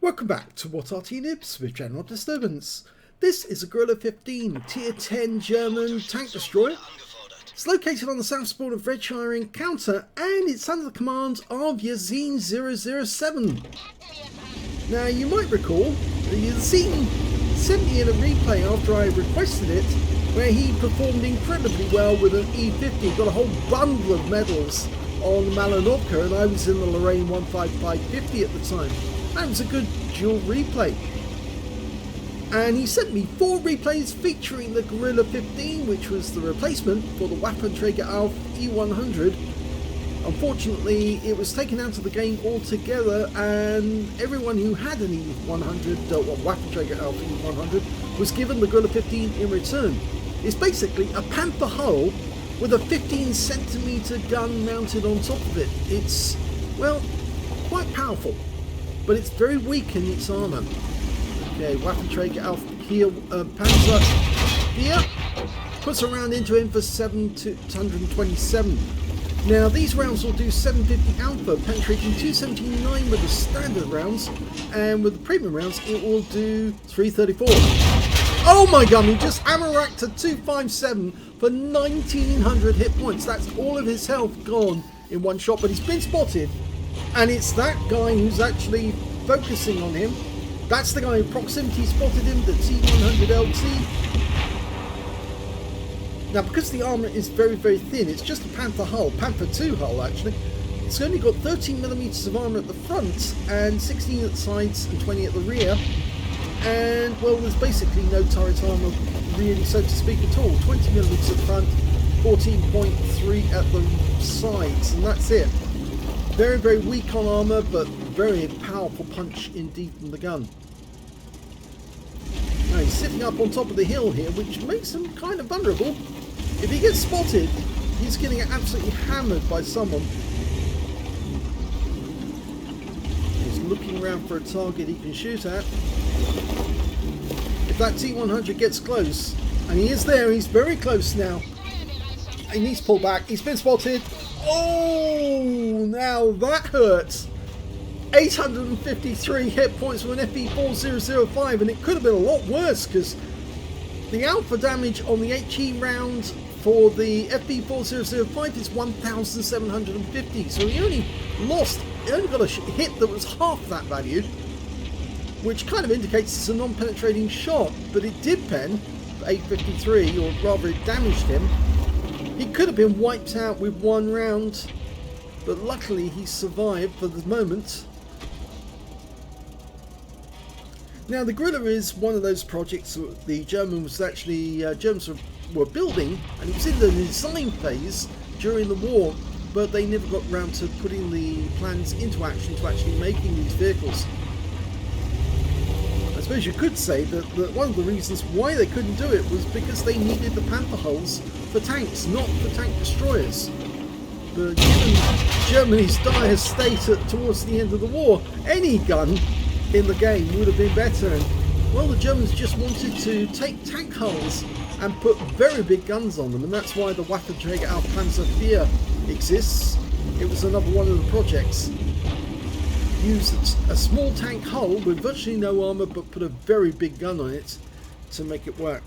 Welcome back to What Arty Noobs with General Disturbance. This is a Grille 15 Tier 10 German tank destroyer. It's located on the south spawn of Redshire Encounter and it's under the command of yasine007. Now you might recall that Yasine sent me in a replay after I requested it where he performed incredibly well with an E50, got a whole bundle of medals on Malinovka, and I was in the Lorraine 15550 at the time. That was a good dual replay. And he sent me 4 replays featuring the Grille 15, which was the replacement for the Waffenträger Auf E100. Unfortunately, it was taken out of the game altogether, and everyone who had an E100, Waffenträger Auf E100, was given the Grille 15 in return. It's basically a Panther hull with a 15cm gun mounted on top of it. It's, well, quite powerful, but it's very weak in its armour. Okay, Waffenträger Auf here, Panzer here, puts a round into him for 727. Now these rounds will do 750 alpha, penetrating 279 with the standard rounds, and with the premium rounds it will do 334. Oh my god, he just hammer-racked to 257 for 1900 hit points. That's all of his health gone in one shot, but he's been spotted, and it's that guy who's actually focusing on him. That's the guy who proximity spotted him, the T100LT. Now, because the armour is very, very thin, it's just a Panther hull, Panther 2 hull actually. It's only got 13mm of armour at the front, and 16 at the sides, and 20 at the rear. And, well, there's basically no turret armour, really, so to speak, at all. 20mm at the front, 14.3 at the sides, and that's it. Very, very weak on armour, but very powerful punch indeed from the gun. Now he's sitting up on top of the hill here, which makes him kind of vulnerable. If he gets spotted, he's going to get absolutely hammered by someone. He's looking around for a target he can shoot at. If that T100 gets close, and he is there, he's very close now. He needs to pull back. He's been spotted. Oh, now that hurts. 853 hit points with an FE4005, and it could have been a lot worse because the alpha damage on the HE round for the FE4005 is 1750, so he only got a hit that was half that value, which kind of indicates it's a non-penetrating shot, but it did pen for 853, or rather it damaged him. He could have been wiped out with one round, but luckily he survived for the moment. Now the Grille is one of those projects that the Germans were building, and it was in the design phase during the war, but they never got round to putting the plans into action to actually making these vehicles. I suppose you could say that one of the reasons why they couldn't do it was because they needed the Panther hulls for tanks, not for tank destroyers. But given Germany's dire state towards the end of the war, any gun in the game would have been better. And, well, the Germans just wanted to take tank hulls and put very big guns on them, and that's why the Waffenträger Auf Panzer 4 exists. It was another one of the projects. Use a small tank hull with virtually no armour, but put a very big gun on it to make it work.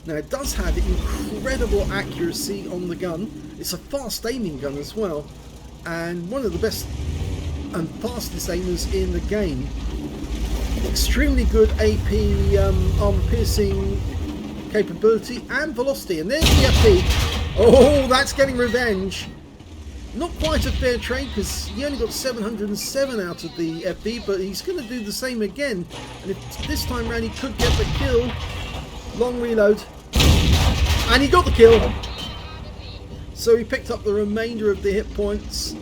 Now it does have incredible accuracy on the gun. It's a fast aiming gun as well, and one of the best and fastest aimers in the game. Extremely good AP armor piercing capability and velocity, and there's the FP. Oh, that's getting revenge. Not quite a fair trade because he only got 707 out of the FP, but he's going to do the same again, and if this time round he could get the kill. Long reload, and he got the kill, so he picked up the remainder of the hit points.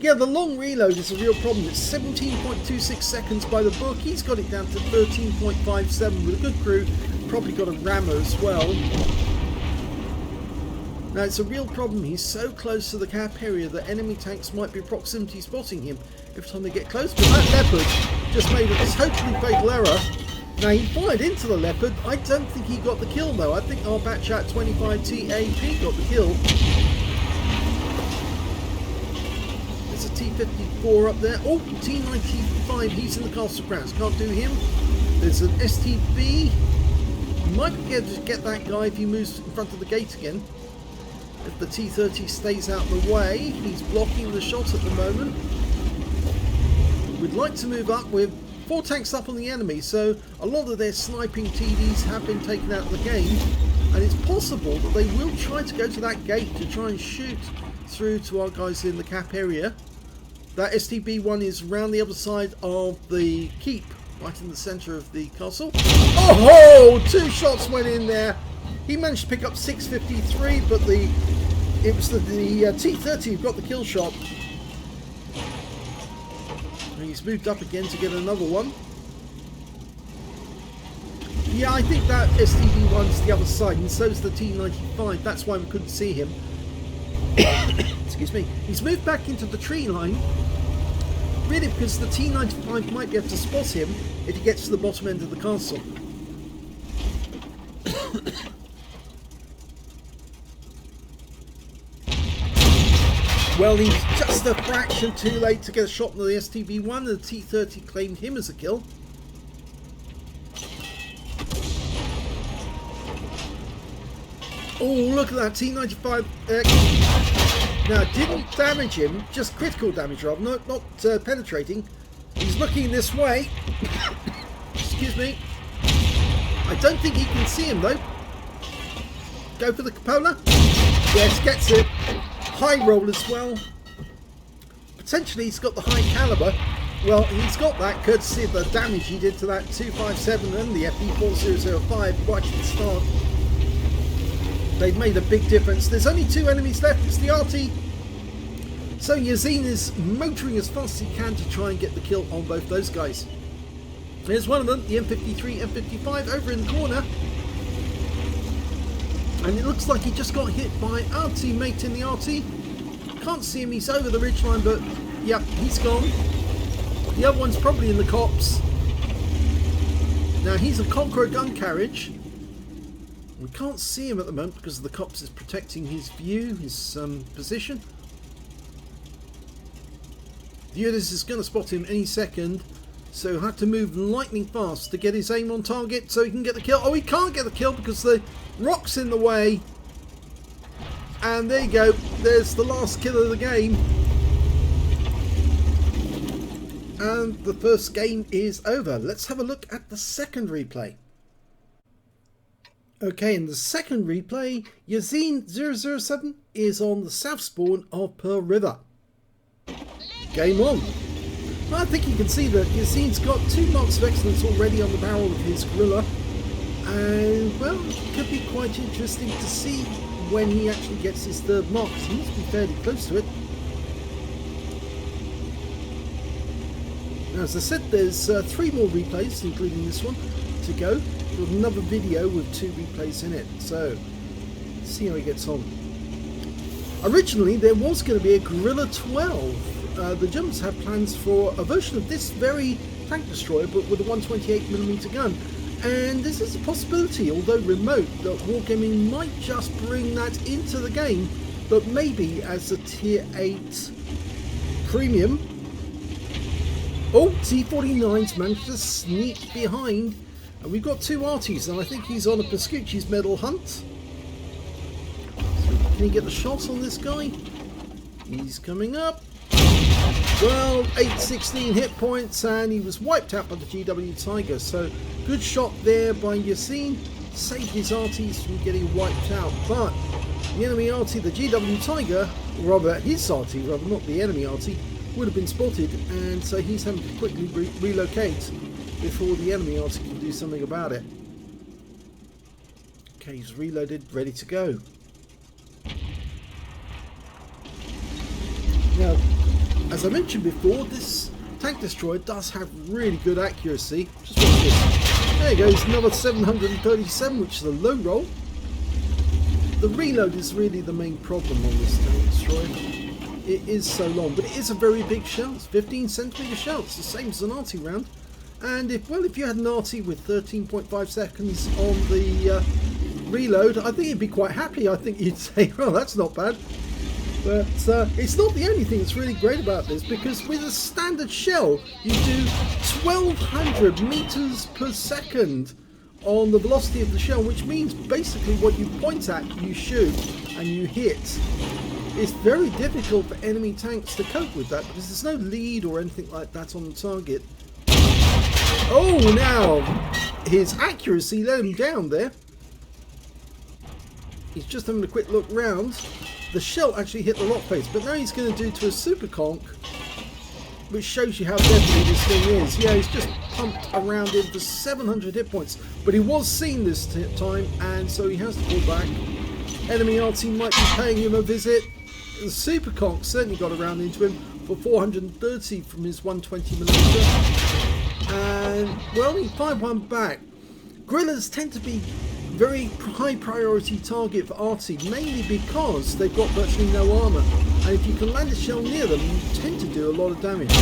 Yeah, the long reload is a real problem. It's 17.26 seconds by the book. He's got it down to 13.57 with a good crew, probably got a rammer as well. Now it's a real problem. He's so close to the cap area that enemy tanks might be proximity spotting him every time they get close, but that Leopard just made a totally fatal error. Now he fired into the Leopard. I don't think he got the kill though. I think our Batchat 25T AP got the kill. M54 up there. Oh, T95, he's in the castle grounds. Can't do him. There's an STB. Might be able to get that guy if he moves in front of the gate again. If the T30 stays out of the way. He's blocking the shot at the moment. We'd like to move up with 4 tanks up on the enemy, so a lot of their sniping TDs have been taken out of the game, and it's possible that they will try to go to that gate to try and shoot through to our guys in the cap area. That STB one is round the other side of the keep, right in the centre of the castle. Oh, 2 shots went in there. He managed to pick up 653, but it was the T30 who got the kill shot. And he's moved up again to get another one. Yeah, I think that STB one's the other side, and so is the T95. That's why we couldn't see him. Excuse me. He's moved back into the tree line, really because the T95 might be able to spot him if he gets to the bottom end of the castle. Well, he's just a fraction too late to get a shot on the STB1, and the T30 claimed him as a kill. Oh, look at that, T95. Now, didn't damage him, just critical damage, rather, not penetrating. He's looking this way. Excuse me. I don't think he can see him, though. Go for the cupola. Yes, gets it. High roll as well. Potentially he's got the high caliber. Well, he's got that courtesy of the damage he did to that 257 and the FE4005 right at the start. They've made a big difference. There's only 2 enemies left. It's the Arty. So Yasine is motoring as fast as he can to try and get the kill on both those guys. There's one of them, the M53, M55 over in the corner. And it looks like he just got hit by our teammate in the Arty. Can't see him, he's over the ridgeline, but yeah, he's gone. The other one's probably in the copse. Now he's a Conqueror gun carriage. We can't see him at the moment because the copse is protecting his view, his position. The Units is going to spot him any second, so he'll have to move lightning fast to get his aim on target so he can get the kill. Oh, he can't get the kill because the rock's in the way. And there you go, there's the last kill of the game. And the first game is over. Let's have a look at the second replay. Okay, in the second replay, yasine007 is on the south spawn of Pearl River. Game on. I think you can see that Yasine's got 2 marks of excellence already on the barrel of his Grille. And, well, it could be quite interesting to see when he actually gets his 3rd mark. He must be fairly close to it. Now, as I said, there's 3 more replays, including this one, to go. With another video with 2 replays in it. So, let's see how he gets on. Originally, there was going to be a Grille 12. The Germans have plans for a version of this very tank destroyer, but with a 128mm gun. And this is a possibility, although remote, that Wargaming might just bring that into the game, but maybe as a tier 8 premium. Oh, T49's managed to sneak behind, and we've got 2 Artys, and I think he's on a Pascucci's medal hunt. So can he get the shot on this guy? He's coming up. Well, 816 hit points, and he was wiped out by the GW Tiger. So good shot there by Yasine, saved his Artys from getting wiped out. But the enemy Arty, the GW Tiger, or rather his Arty, rather not the enemy Arty, would have been spotted, and so he's having to quickly relocate before the enemy Arty can do something about it. Okay, he's reloaded, ready to go. Now, as I mentioned before, this tank destroyer does have really good accuracy. Just watch this. There goes another 737, which is a low roll. The reload is really the main problem on this tank destroyer. It is so long, but it is a very big shell. It's 15cm shell. It's the same as an Arty round. And if you had an Arty with 13.5 seconds on the reload, I think you'd be quite happy. I think you'd say, well, that's not bad. But it's not the only thing that's really great about this, because with a standard shell you do 1200 meters per second on the velocity of the shell, which means basically what you point at you shoot and you hit. It's very difficult for enemy tanks to cope with that because there's no lead or anything like that on the target. Oh, now his accuracy let him down there. He's just having a quick look round. The shell actually hit the lock face, but now he's going to do to a super conk, which shows you how deadly this thing is. Yeah, he's just pumped around him for 700 hit points, but he was seen this time, and so he has to pull back. Enemy Arty might be paying him a visit. The super conk certainly got around into him for 430 from his 120mm, and well, he fired one back. Grillers tend to be very high priority target for Arty, mainly because they've got virtually no armour, and if you can land a shell near them you tend to do a lot of damage.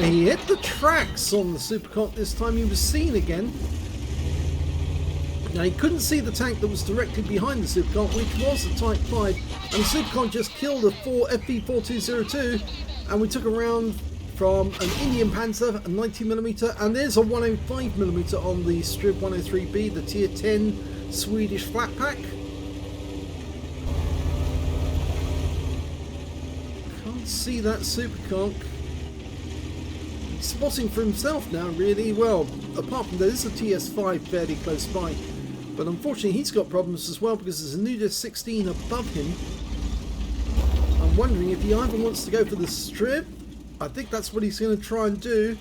He hit the tracks on the super conk this time. He was seen again. Now he couldn't see the tank that was directly behind the super conk, which was a Type 5, and the super conk just killed a FV4202, and we took a round from an Indian Panzer, a 90mm, and there's a 105mm on the Strib 103B, the tier 10 Swedish flat pack. Can't see that super conk. He's spotting for himself now, really. Well, apart from there's a TS5 fairly close by, but unfortunately he's got problems as well because there's a Nvidia 16 above him. I'm wondering if he either wants to go for the Strib. I think that's what he's going to try and do.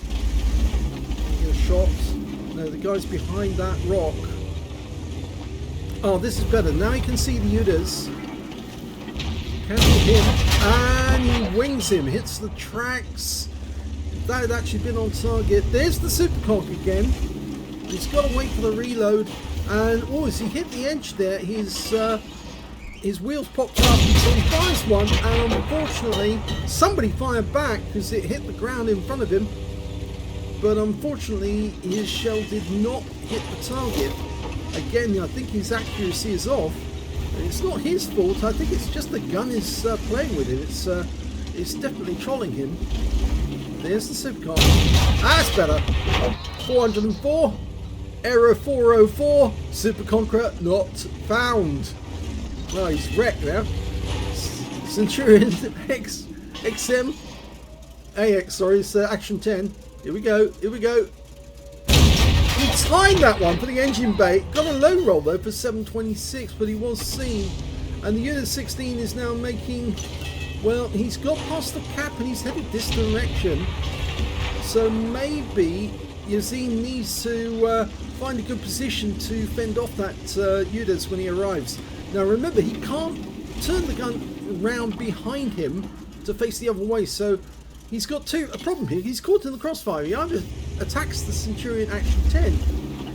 Get a shot. No, the guy's behind that rock. Oh, this is better. Now he can see the Udas. Can hit him. And he wings him. Hits the tracks. If that had actually been on target. There's the super conk again. He's got to wait for the reload. And, oh, as he hit the edge there, his wheels popped up, so he fires one, and unfortunately somebody fired back because it hit the ground in front of him, but unfortunately his shell did not hit the target. Again, I think his accuracy is off. It's not his fault. I think it's just the gun is playing with him. It's definitely trolling him. There's the super conk. That's better. 404. Error 404. Super conqueror not found. Well, he's wrecked now. Centurion XM AX, sorry, it's Action 10. Here we go, here we go. He timed that one for the engine bay. Got a low roll though for 726, but he was seen. And the Unit 16 is now making, well, he's got past the cap and he's headed this direction. So maybe Yasine needs to find a good position to fend off that Udas when he arrives. Now remember, he can't turn the gun round behind him to face the other way, so he's got a problem here. He's caught in the crossfire. He either attacks the Centurion Action 10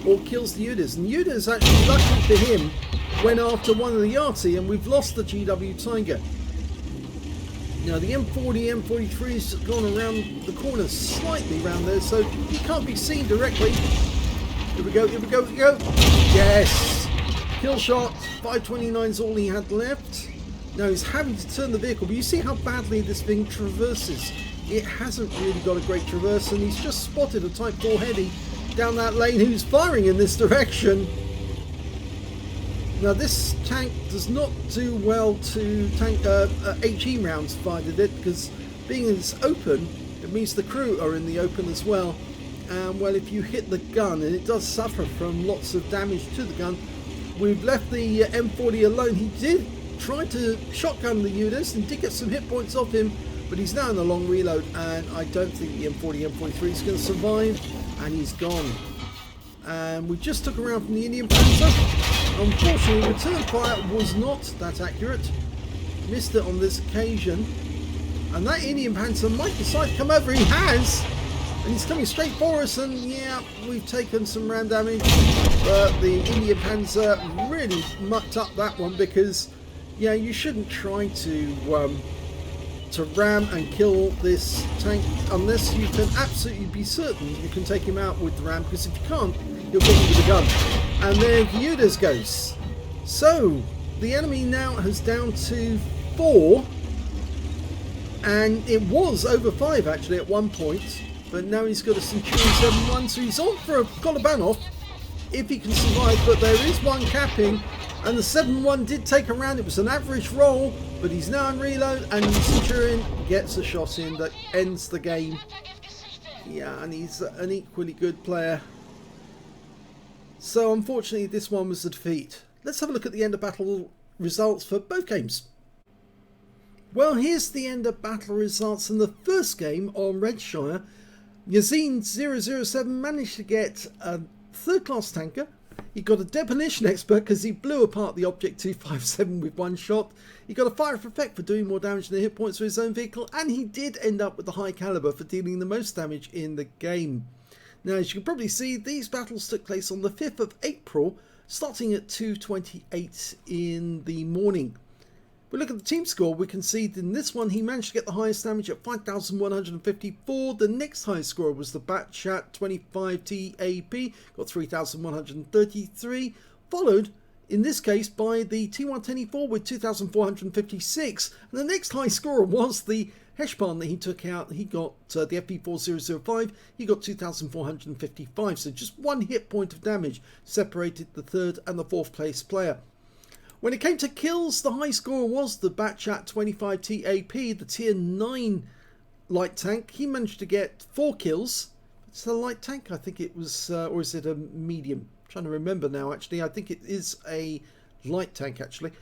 or kills the Udas. And Udas, actually, luckily for him, went after one of the Arty, and we've lost the GW Tiger. Now the M40, M43 has gone around the corner slightly around there, so he can't be seen directly. Here we go, here we go, here we go. Yes! Kill shot, 529 is all he had left. Now he's having to turn the vehicle, but you see how badly this thing traverses. It hasn't really got a great traverse, and he's just spotted a Type 4 heavy down that lane who's firing in this direction. Now this tank does not do well to tank HE rounds fired at it, because being it's open, it means the crew are in the open as well. And well, if you hit the gun, and it does suffer from lots of damage to the gun, we've left the M40 alone. He did try to shotgun the Udas and did get some hit points off him, but he's now in a long reload, and I don't think the M40, M43 is going to survive, and he's gone. And we just took around from the Indian Panzer. Unfortunately, return fire was not that accurate. Missed it on this occasion. And that Indian Panzer might decide to come over. He has! And he's coming straight for us, and yeah, we've taken some ram damage. But the Indian Panzer really mucked up that one, because, yeah, you shouldn't try to ram and kill this tank unless you can absolutely be certain you can take him out with the ram, because if you can't, you'll get him with the gun. And there Udas goes. So the enemy now has down to 4, and it was over 5 actually at one point, but now he's got a Centurion 7-1, so he's on for a Kolobanov if he can survive, but there is one capping, and the 7-1 did take a round. It was an average roll, but he's now on reload, and the Centurion gets a shot in that ends the game. Yeah, and he's an equally good player. So unfortunately this one was a defeat. Let's have a look at the end of battle results for both games. Well, here's the end of battle results in the first game on Redshire. Yasine007 managed to get a third class tanker. He got a demolition expert because he blew apart the Object 257 with one shot. He got a fire for effect for doing more damage than the hit points for his own vehicle, and he did end up with the high caliber for dealing the most damage in the game. Now, as you can probably see, these battles took place on the 5th of April, starting at 2:28 in the morning. If we look at the team score, we can see that in this one he managed to get the highest damage at 5,154. The next highest score was the Batchat 25 TAP, got 3,133, followed in this case by the T110E4 with 2,456. And the next high scorer was the Heshpan that he took out. He got the FP4005, he got 2,455. So just one hit point of damage separated the third and the fourth place player. When it came to kills, the high scorer was the Batchat 25 TAP, the tier 9 light tank. He managed to get 4 kills. It's a light tank, I think it was, or is it a medium? I'm trying to remember now actually. I think it is a light tank actually.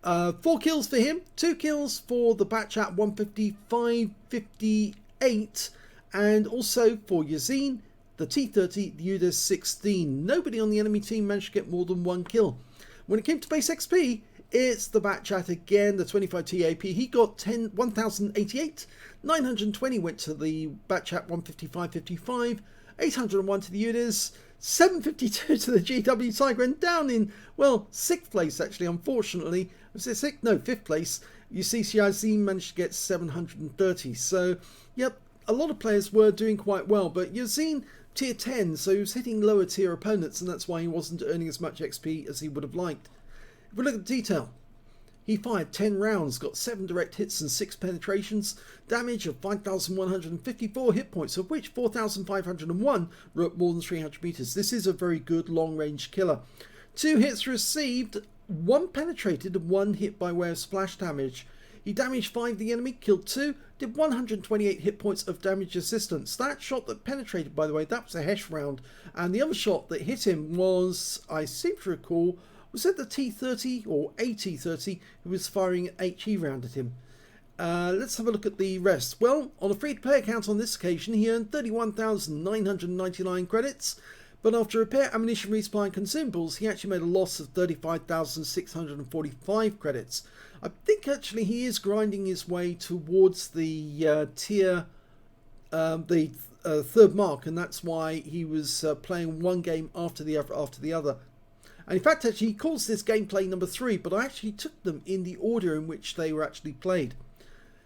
4 kills for him, 2 kills for the Batchat 155-58, and also for Yasine, the T30, the UDES 16. Nobody on the enemy team managed to get more than 1 kill. When it came to base XP, it's the Batchat again, the 25 TAP. He got 1,088. 920 went to the Batchat 155-55. 801 to the UDES. 752 to the GW Tiger. And down in, well, 6th place actually, unfortunately. Was it 6th? No, 5th place. You see CIZ managed to get 730. So, yep, a lot of players were doing quite well. But Yasine, tier 10, so he was hitting lower tier opponents, and that's why he wasn't earning as much XP as he would have liked. If we look at the detail, he fired 10 rounds, got 7 direct hits and 6 penetrations, damage of 5,154 hit points, of which 4,501 were at more than 300 meters. This is a very good long-range killer. 2 hits received, 1 penetrated and 1 hit by way of splash damage. He damaged 5 of the enemy, killed 2, did 128 hit points of damage assistance. That shot that penetrated, by the way, that was a Hesh round. And the other shot that hit him was, I seem to recall, was it the T30 or a T30 who was firing an HE round at him. Let's have a look at the rest. Well, on a free-to-play account on this occasion, he earned 31,999 credits. But after repair, ammunition, resupply and consumables, he actually made a loss of 35,645 credits. I think actually he is grinding his way towards the tier, third mark, and that's why he was playing one game after the other. And in fact, actually, he calls this gameplay number 3, but I actually took them in the order in which they were actually played.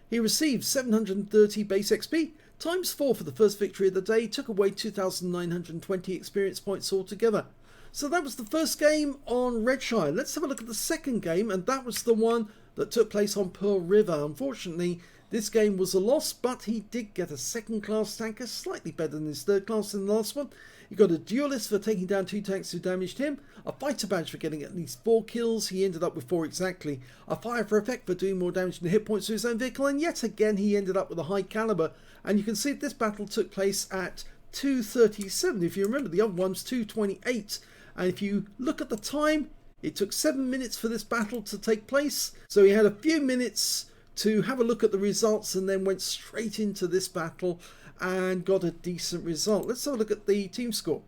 He received 730 base XP, times 4 for the first victory of the day, took away 2,920 experience points altogether. So that was the first game on Redshire. Let's have a look at the second game, and that was the one that took place on Pearl River. Unfortunately, this game was a loss, but he did get a second class tanker, slightly better than his third class in the last one. He got a duelist for taking down 2 tanks who damaged him, a fighter badge for getting at least 4 kills, he ended up with 4 exactly, a fire for effect for doing more damage than hit points to his own vehicle, and yet again he ended up with a high caliber. And you can see this battle took place at 2:37. If you remember, the other one's 2:28. And if you look at the time, it took 7 minutes for this battle to take place. So he had a few minutes to have a look at the results and then went straight into this battle and got a decent result. Let's have a look at the team score.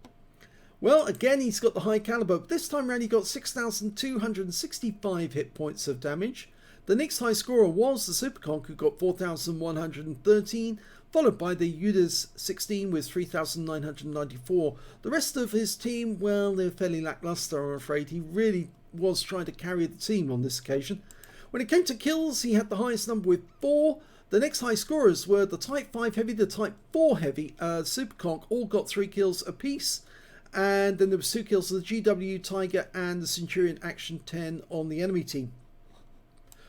Well, again, he's got the high caliber. This time around, he got 6,265 hit points of damage. The next high scorer was the Superconk, who got 4,113, followed by the UDES 16 with 3,994. The rest of his team, well, they're fairly lackluster, I'm afraid. He really was trying to carry the team on this occasion. When it came to kills, he had the highest number with 4. The next high scorers were the Type 5 Heavy, the Type 4 Heavy, Superconk, all got 3 kills apiece. And then there was 2 kills of the GW Tiger and the Centurion Action 10 on the enemy team.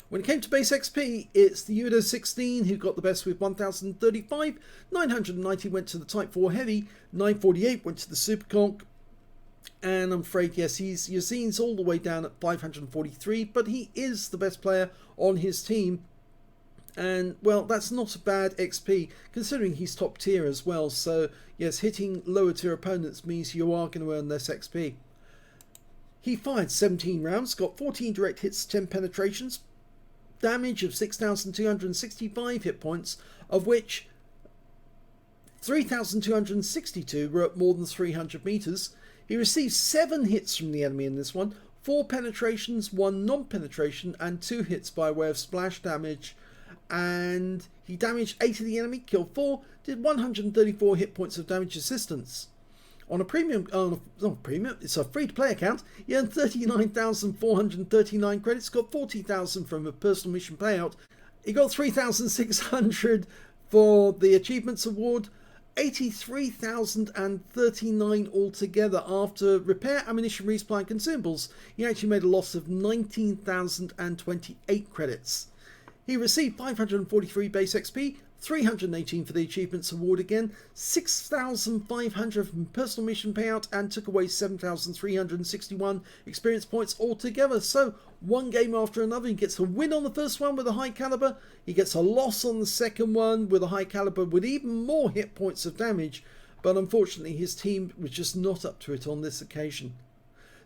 When it came to base XP, it's the Udo 16 who got the best with 1035, 990 went to the Type 4 Heavy, 948 went to the Superconk, and I'm afraid, yes, Yazine's all the way down at 543, but he is the best player on his team. And, well, that's not a bad XP, considering he's top tier as well. So, yes, hitting lower tier opponents means you are going to earn less XP. He fired 17 rounds, got 14 direct hits, 10 penetrations, damage of 6,265 hit points, of which 3,262 were at more than 300 meters. He received 7 hits from the enemy in this one, 4 penetrations, 1 non-penetration, and 2 hits by way of splash damage. And he damaged 8 of the enemy, killed 4, did 134 hit points of damage assistance. On a premium, not premium, it's a free-to-play account, he earned 39,439 credits, got 40,000 from a personal mission payout. He got 3,600 for the Achievements Award, 83,039 altogether. After repair, ammunition, resupply and consumables, he actually made a loss of 19,028 credits. He received 543 base XP, 318 for the Achievements Award again, 6,500 from personal mission payout, and took away 7,361 experience points altogether. So one game after another, he gets a win on the first one with a high caliber, he gets a loss on the second one with a high caliber with even more hit points of damage, but unfortunately his team was just not up to it on this occasion.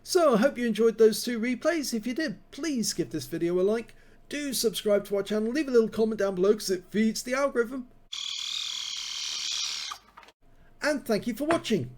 So I hope you enjoyed those 2 replays. If you did, please give this video a like. Do subscribe to our channel, leave a little comment down below because it feeds the algorithm. And thank you for watching.